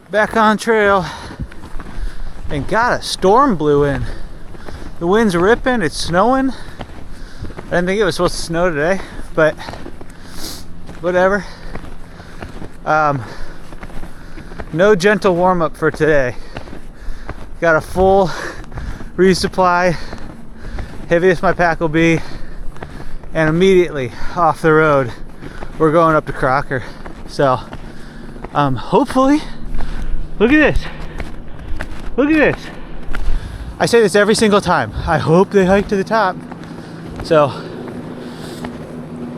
Back on trail. And God, a storm blew in. The wind's ripping, it's snowing. I didn't think it was supposed to snow today, but whatever. No gentle warm-up for today. Got a full resupply, heaviest my pack will be, and immediately off the road we're going up to Crocker. So hopefully, look at this, I say this every single time, I hope they hike to the top. So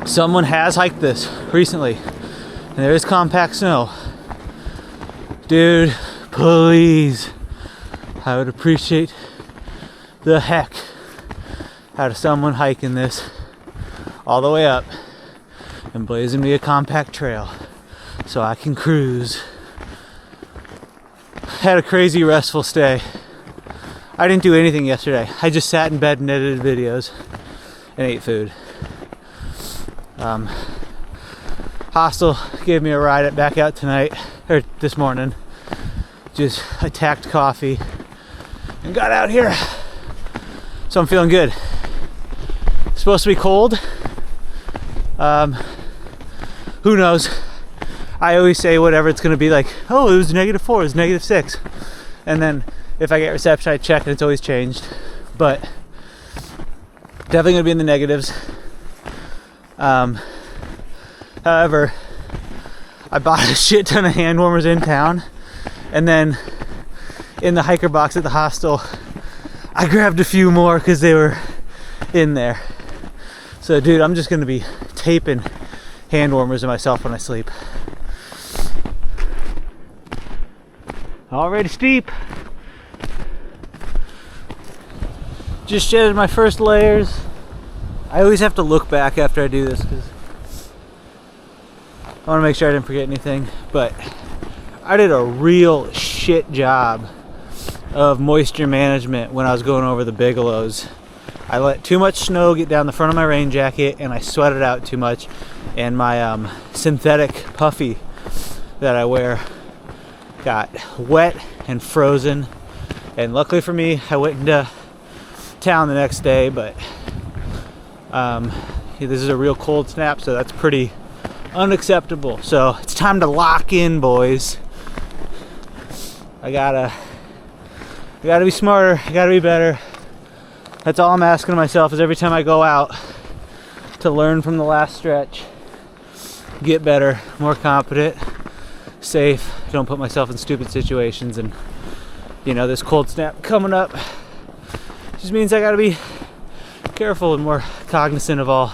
someone has hiked this recently and there is compact snow. Dude, please, I would appreciate the heck out of someone hiking this all the way up and blazing me a compact trail so I can cruise. Had a crazy restful stay. I didn't do anything yesterday. I just sat in bed and edited videos and ate food. Hostel gave me a ride back out tonight, or this morning. Just attacked coffee and got out here. So I'm feeling good. It's supposed to be cold. Who knows? I always say whatever it's gonna be like, oh, it was -4, it was -6. And then if I get reception, I check and it's always changed. But definitely gonna be in the negatives. However, I bought a shit ton of hand warmers in town, and then in the hiker box at the hostel, I grabbed a few more because they were in there. So dude, I'm just gonna be taping hand warmers to myself when I sleep. Already steep. Just shedded my first layers. I always have to look back after I do this because I want to make sure I didn't forget anything, but I did a real shit job of moisture management when I was going over the Bigelows. I let too much snow get down the front of my rain jacket and I sweated out too much, and my synthetic puffy that I wear got wet and frozen. And luckily for me, I went into town the next day, but this is a real cold snap, so that's pretty unacceptable. So it's time to lock in, boys. I gotta be smarter, I gotta be better. That's all I'm asking of myself, is every time I go out to learn from the last stretch, get better, more competent, safe, don't put myself in stupid situations. And you know, this cold snap coming up just means I gotta be careful and more cognizant of all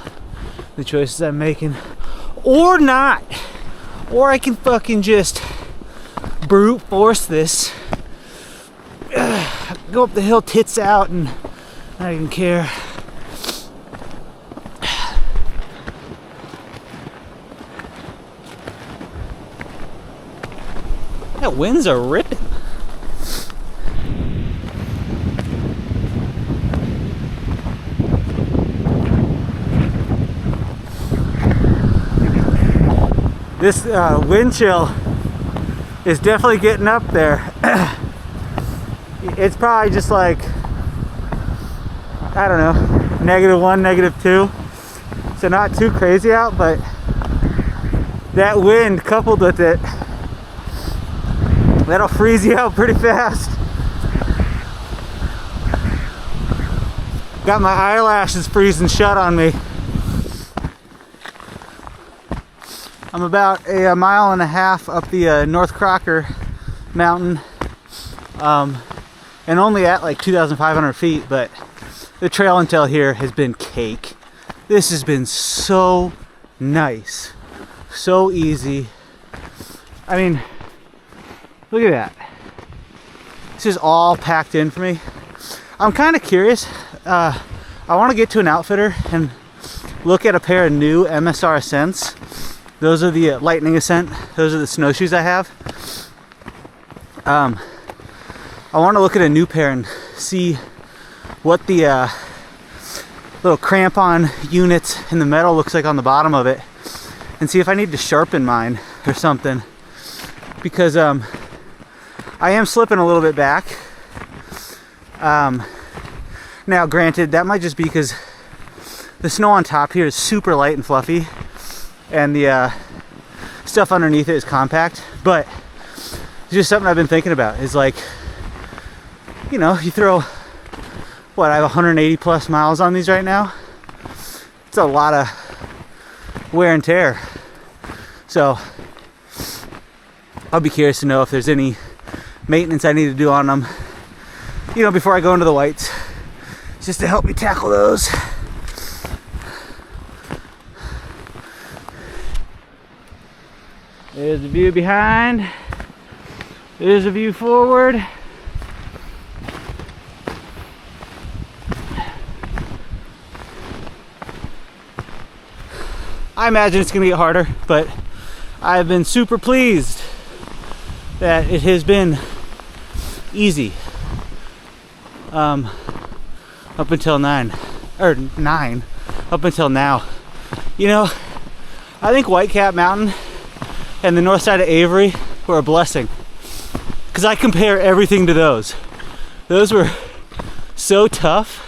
the choices I'm making. Or not. Or I can fucking just brute force this. Go up the hill tits out and not even care. That winds are ripping. This wind chill is definitely getting up there. It's probably just like, I don't know, -1, -2. So not too crazy out, but that wind coupled with it, that'll freeze you out pretty fast. Got my eyelashes freezing shut on me. I'm about a 1.5 miles up the North Crocker Mountain, and only at like 2,500 feet, but the trail until here has been cake. This has been so nice, so easy. I mean, look at that. This is all packed in for me. I'm kind of curious. I want to get to an outfitter and look at a pair of new MSR Ascents. Those are the Lightning Ascent. Those are the snowshoes I have. I want to look at a new pair and see what the little crampon units in the metal looks like on the bottom of it, and see if I need to sharpen mine or something. Because I am slipping a little bit back. Now granted, that might just be because the snow on top here is super light and fluffy, and the stuff underneath it is compact. But it's just something I've been thinking about, is like, you know, you throw, what, I have 180 plus miles on these right now. It's a lot of wear and tear. So I'll be curious to know if there's any maintenance I need to do on them, you know, before I go into the whites, just to help me tackle those. There's the view behind. There's a view forward. I imagine it's gonna get harder, but I've been super pleased that it has been easy up until 9, up until now. You know, I think Whitecap Mountain and the north side of Avery were a blessing, because I compare everything to those. Those were so tough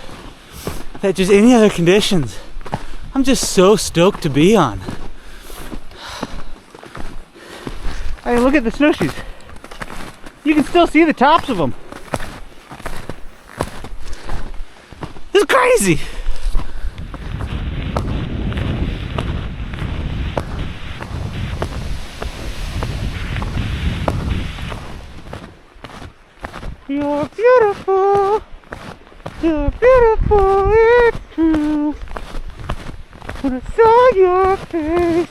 that just any other conditions, I'm just so stoked to be on. I mean, look at the snowshoes. You can still see the tops of them. This is crazy. You're beautiful. You're beautiful. It's true. When I saw your face,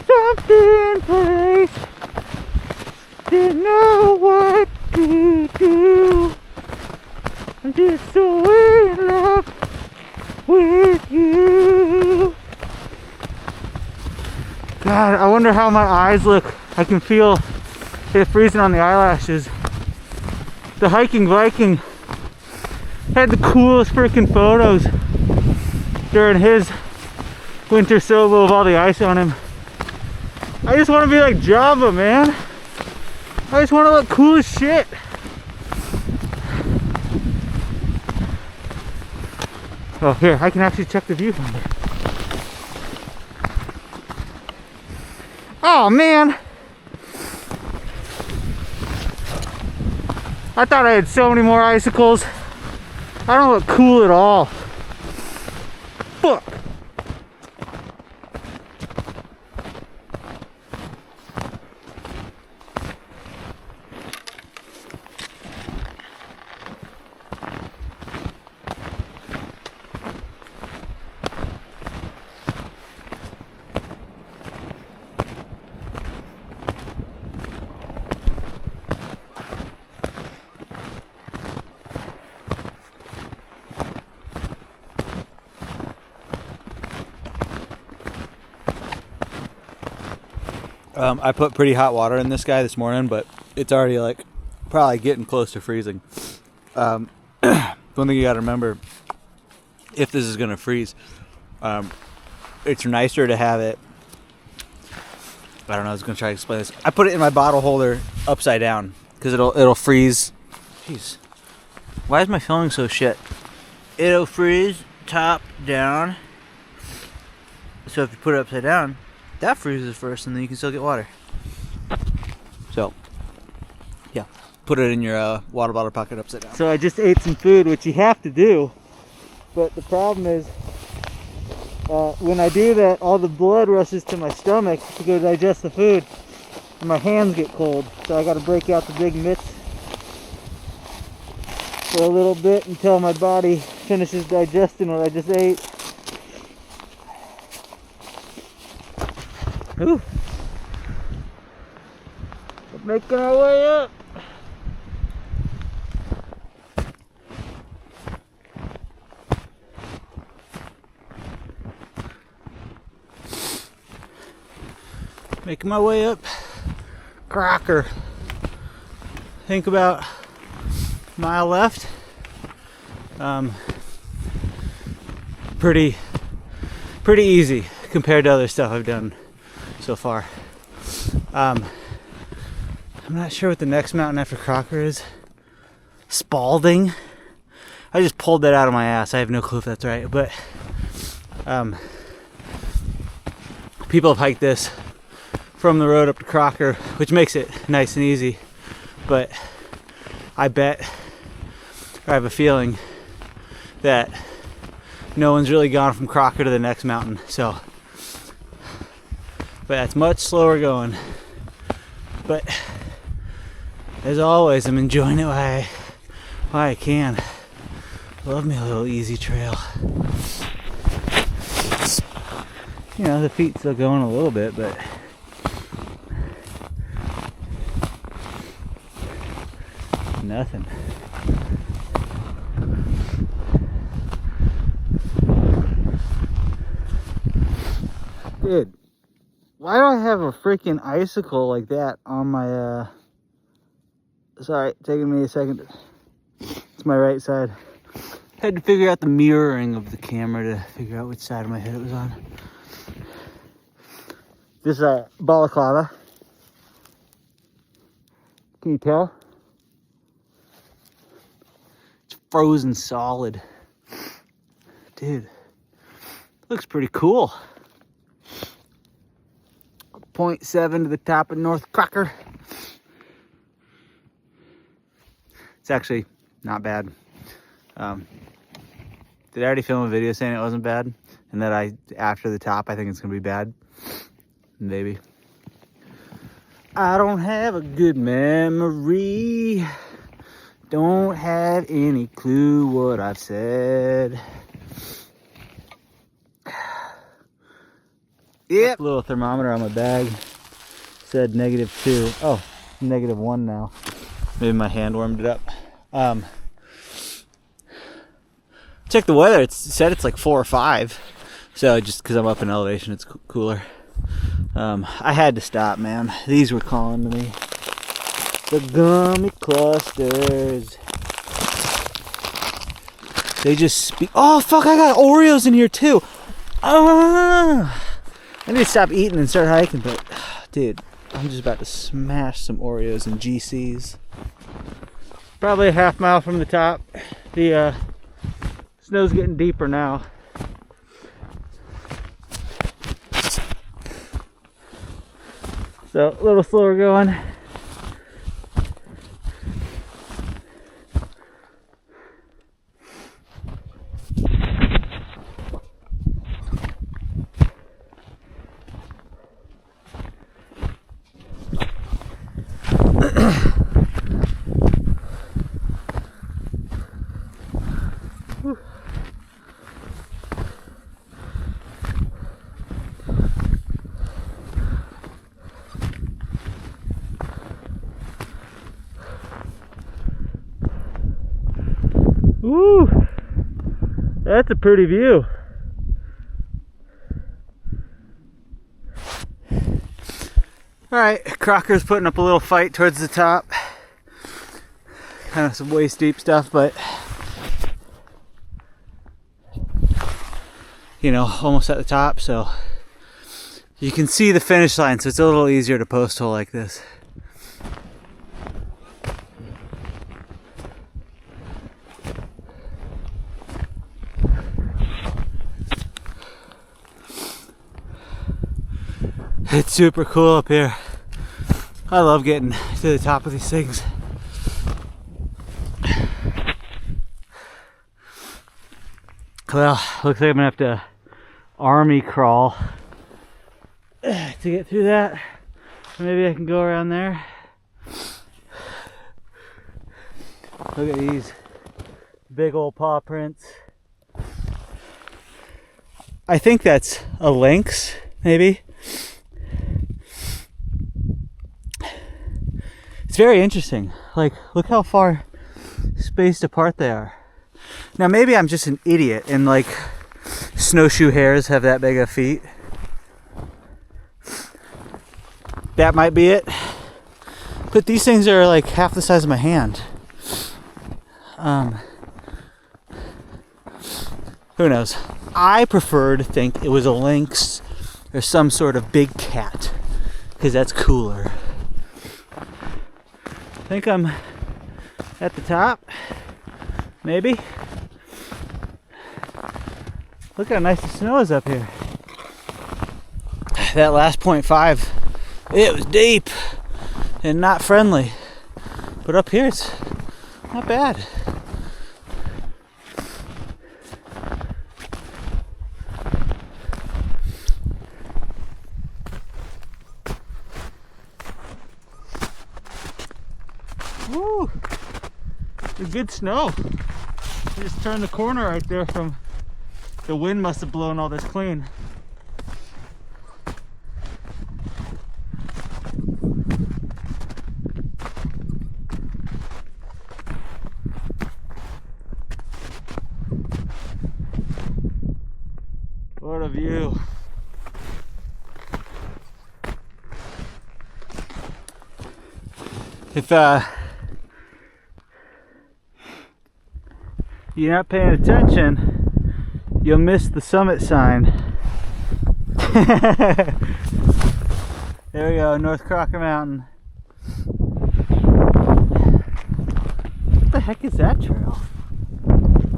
something place, didn't know what to do. I'm just so in love with you. God, I wonder how my eyes look. I can feel it freezing on the eyelashes. The hiking Viking had the coolest freaking photos during his Winter SOBO of all the ice on him. I just want to be like Java, man. I just want to look cool as shit. Oh, here, I can actually check the viewfinder. Oh, man. I thought I had so many more icicles. I don't look cool at all. Fuck. I put pretty hot water in this guy this morning, but it's already like probably getting close to freezing. One thing you gotta remember, if this is gonna freeze, it's nicer to have it. I don't know, I was gonna try to explain this. I put it in my bottle holder upside down because it'll freeze. Jeez, why is my filming so shit? It'll freeze top down. So if you put it upside down, that freezes first, and then you can still get water. So, yeah, put it in your water bottle pocket upside down. So I just ate some food, which you have to do, but the problem is, when I do that, all the blood rushes to my stomach to go digest the food, and my hands get cold. So I got to break out the big mitts for a little bit until my body finishes digesting what I just ate. Ooh. We're making our way up. Making my way up Crocker. Think about a mile left. Pretty easy compared to other stuff I've done so far. I'm not sure what the next mountain after Crocker is. Spalding. I just pulled that out of my ass. I have no clue if that's right, but people have hiked this from the road up to Crocker, which makes it nice and easy. But I bet, or I have a feeling that no one's really gone from Crocker to the next mountain. So, but that's much slower going. But as always, I'm enjoying it while I can. Love me a little easy trail. You know, the feet still going a little bit, but nothing. Dude, why do I have a freaking icicle like that on my, sorry, taking me a second. It's my right side. Had to figure out the mirroring of the camera to figure out which side of my head it was on. This is a balaclava. Can you tell? It's frozen solid. Dude, looks pretty cool. 0.7 to the top of North Crocker. It's actually not bad. Did I already film a video saying it wasn't bad? And that after the top, I think it's gonna be bad? Maybe. I don't have a good memory. Don't have any clue what I've said. Yep. Little thermometer on my bag said -2. Oh, -1 now. Maybe my hand warmed it up. Check the weather. It said it's like 4 or 5. So just because I'm up in elevation, it's cooler. I had to stop, man. These were calling to me. The gummy clusters. They just speak. Oh, fuck, I got Oreos in here too. I need to stop eating and start hiking, but dude, I'm just about to smash some Oreos and GCs. Probably a half mile from the top. The snow's getting deeper now. So a little slower going. Woo! That's a pretty view. Alright, Crocker's putting up a little fight towards the top. Kind of some waist deep stuff, but you know, almost at the top, so you can see the finish line, so it's a little easier to post hole like this. It's super cool up here. I love getting to the top of these things. Well, looks like I'm gonna have to army crawl to get through that. Maybe I can go around there. Look at these big old paw prints. I think that's a lynx, maybe. It's very interesting. Like, look how far spaced apart they are. Now, maybe I'm just an idiot and like snowshoe hares have that big of feet. That might be it. But these things are like half the size of my hand. Who knows? I prefer to think it was a lynx or some sort of big cat, because that's cooler. I think I'm at the top, maybe. Look how nice the snow is up here. That last 0.5, it was deep and not friendly. But up here it's not bad. Woo! It's good snow. I just turned the corner right there from the wind, must have blown all this clean. What a view. If you're not paying attention, you'll miss the summit sign. There we go, North Crocker Mountain. What the heck is that trail?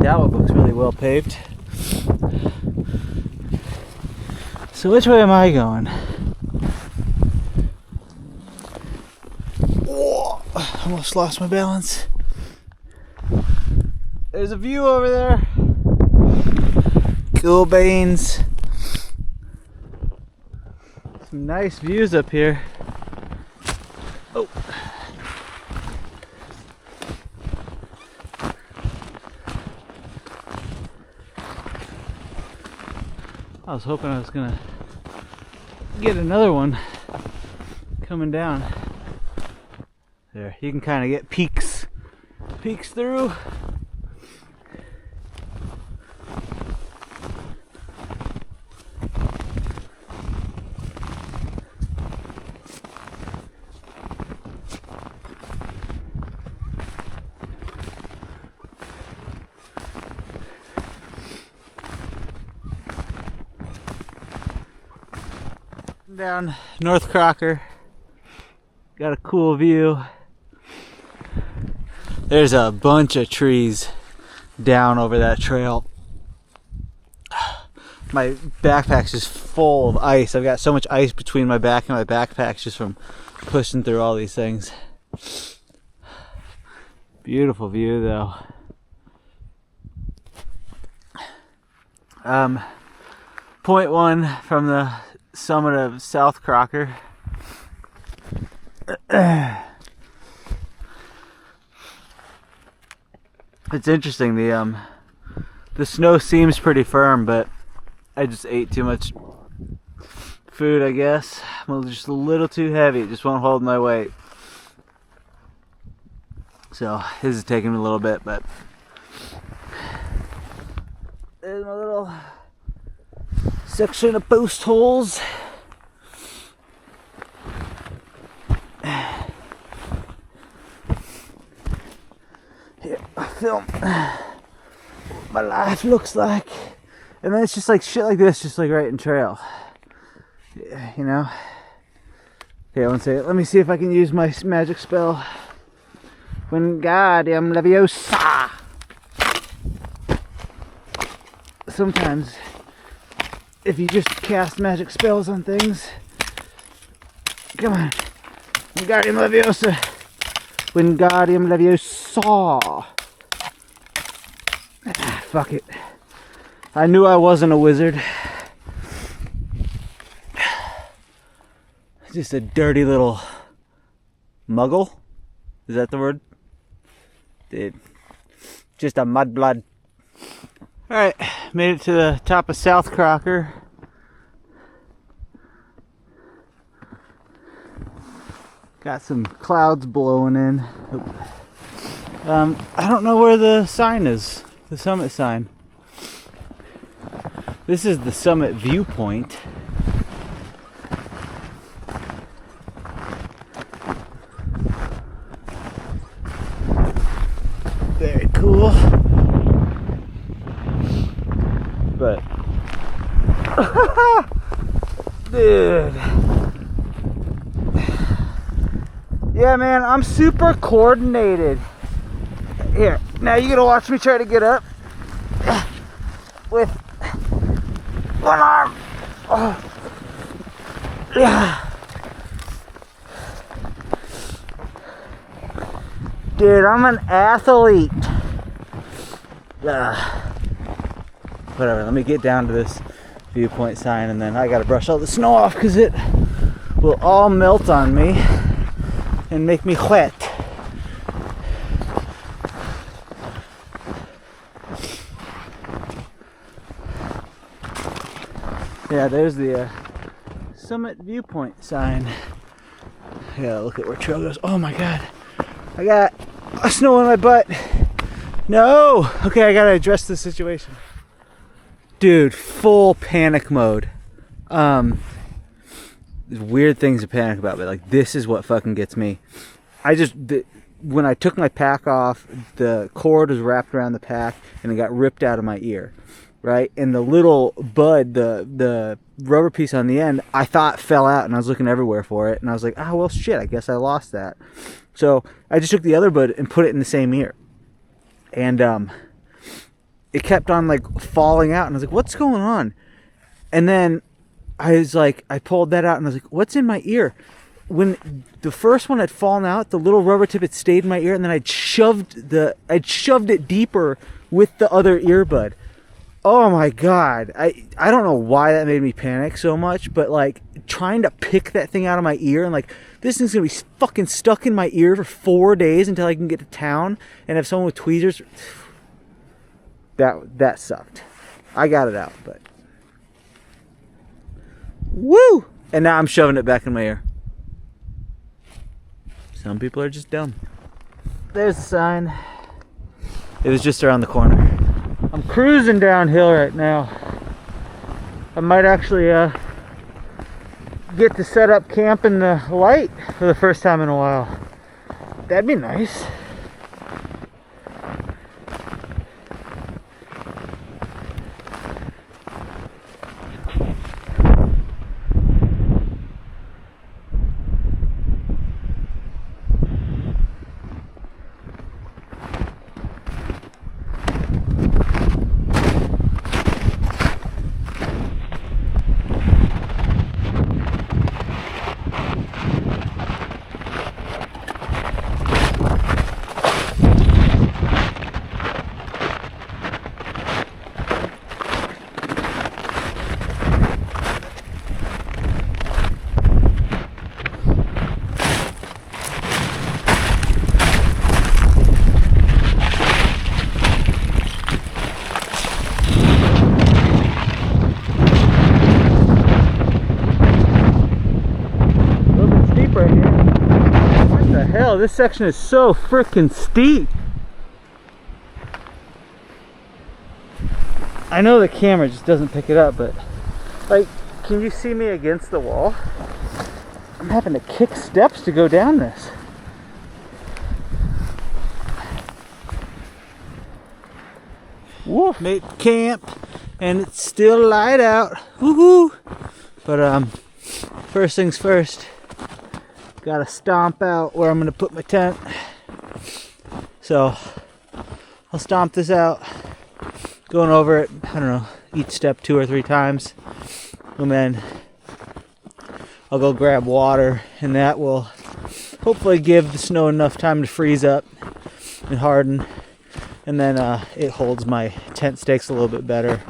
That one looks really well paved. So which way am I going? Whoa, almost lost my balance. There's a view over there. Cool beans. Some nice views up here. Oh. I was hoping I was gonna get another one coming down. There, you can kind of get peeks through. Down North Crocker, got a cool view. There's a bunch of trees down over that trail. My backpack's just full of ice. I've got so much ice between my back and my backpack just from pushing through all these things. Beautiful view though. Point one from the summit of South Crocker. It's interesting, the snow seems pretty firm, but I just ate too much food, I guess. I'm just a little too heavy, it just won't hold my weight. So this is taking me a little bit, but there's my little section of post holes. Here, I film what my life looks like, and then it's just like shit like this, just like right in trail. Yeah, you know. Here, one second. Let me see if I can use my magic spell. Wingardium Leviosa. Sometimes, if you just cast magic spells on things, come on, Wingardium Leviosa, Wingardium Leviosa. Ah, fuck it. I knew I wasn't a wizard. Just a dirty little muggle. Is that the word? Dude, just a mudblood. Alright, made it to the top of South Crocker. Got some clouds blowing in. I don't know where the sign is, the summit sign. This is the summit viewpoint. Very cool. But dude, Yeah, man, I'm super coordinated. Here, now you're gonna watch me try to get up with one arm. Oh. Yeah. Dude, I'm an athlete. Whatever, let me get down to this viewpoint sign and then I gotta brush all the snow off because it will all melt on me and make me wet. Yeah, there's the summit viewpoint sign. I gotta look at where trail goes. Oh my god, I got snow in my butt. No! Okay, I gotta address the situation. Dude, full panic mode. There's weird things to panic about, but like this is what fucking gets me. When I took my pack off, the cord was wrapped around the pack and it got ripped out of my ear, right? And the little bud, the rubber piece on the end, I thought fell out and I was looking everywhere for it. And I was like, oh, well, shit, I guess I lost that. So I just took the other bud and put it in the same ear. And it kept on like falling out. And I was like, what's going on? And then I was like, I pulled that out and I was like, what's in my ear? When the first one had fallen out, the little rubber tip had stayed in my ear, and then I'd shoved it deeper with the other earbud. Oh my god. I don't know why that made me panic so much, but like trying to pick that thing out of my ear and like this thing's gonna be fucking stuck in my ear for 4 days until I can get to town and have someone with tweezers. That sucked. I got it out, but woo! And now I'm shoving it back in my ear. Some people are just dumb. There's the sign. It was just around the corner. I'm cruising downhill right now. I might actually get to set up camp in the light for the first time in a while. That'd be nice. This section is so freaking steep. I know the camera just doesn't pick it up, but like, can you see me against the wall? I'm having to kick steps to go down this. Woof. Made camp and it's still light out. Woohoo! But first things first. Gotta stomp out where I'm gonna put my tent. So I'll stomp this out, going over it, I don't know, each step 2 or 3 times. And then I'll go grab water, and that will hopefully give the snow enough time to freeze up and harden. And then it holds my tent stakes a little bit better.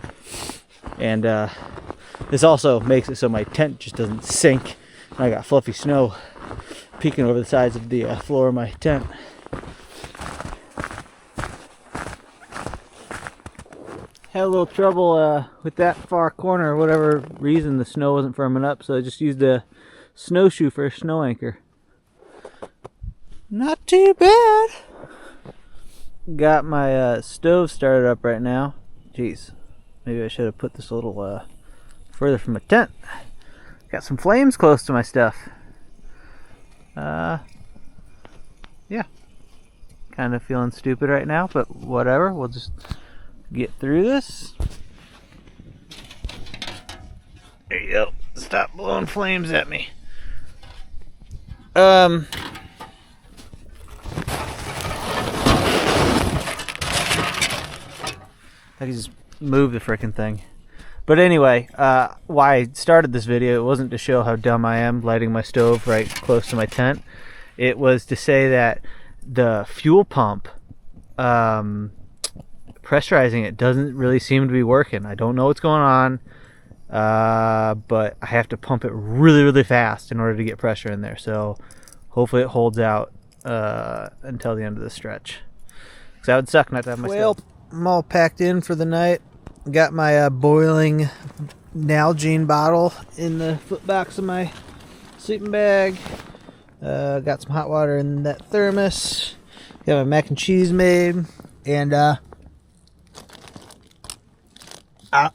And this also makes it so my tent just doesn't sink. And I got fluffy snow peeking over the sides of the floor of my tent. Had a little trouble with that far corner. For whatever reason, the snow wasn't firming up, so I just used a snowshoe for a snow anchor. Not too bad. Got my stove started up right now. Jeez, maybe I should have put this a little further from my tent. Got some flames close to my stuff. Yeah, kind of feeling stupid right now, but whatever, we'll just get through this. There you go. Stop blowing flames at me. I can just move the frickin' thing. But anyway, why I started this video, it wasn't to show how dumb I am lighting my stove right close to my tent. It was to say that the fuel pump, pressurizing it doesn't really seem to be working. I don't know what's going on, but I have to pump it really, really fast in order to get pressure in there. So hopefully it holds out until the end of the stretch. Because that would suck not to have my stove. I'm all packed in for the night. Got my boiling Nalgene bottle in the foot box of my sleeping bag. Got some hot water in that thermos. Got my mac and cheese made. And I'll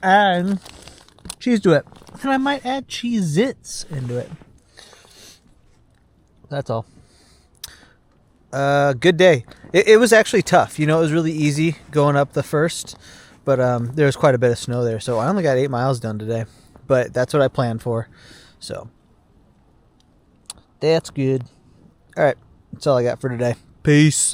add cheese to it. And I might add Cheez-Its into it. That's all. Good day. It was actually tough. You know, it was really easy going up the first. But there was quite a bit of snow there. So I only got 8 miles done today. But that's what I planned for. So that's good. All right. That's all I got for today. Peace.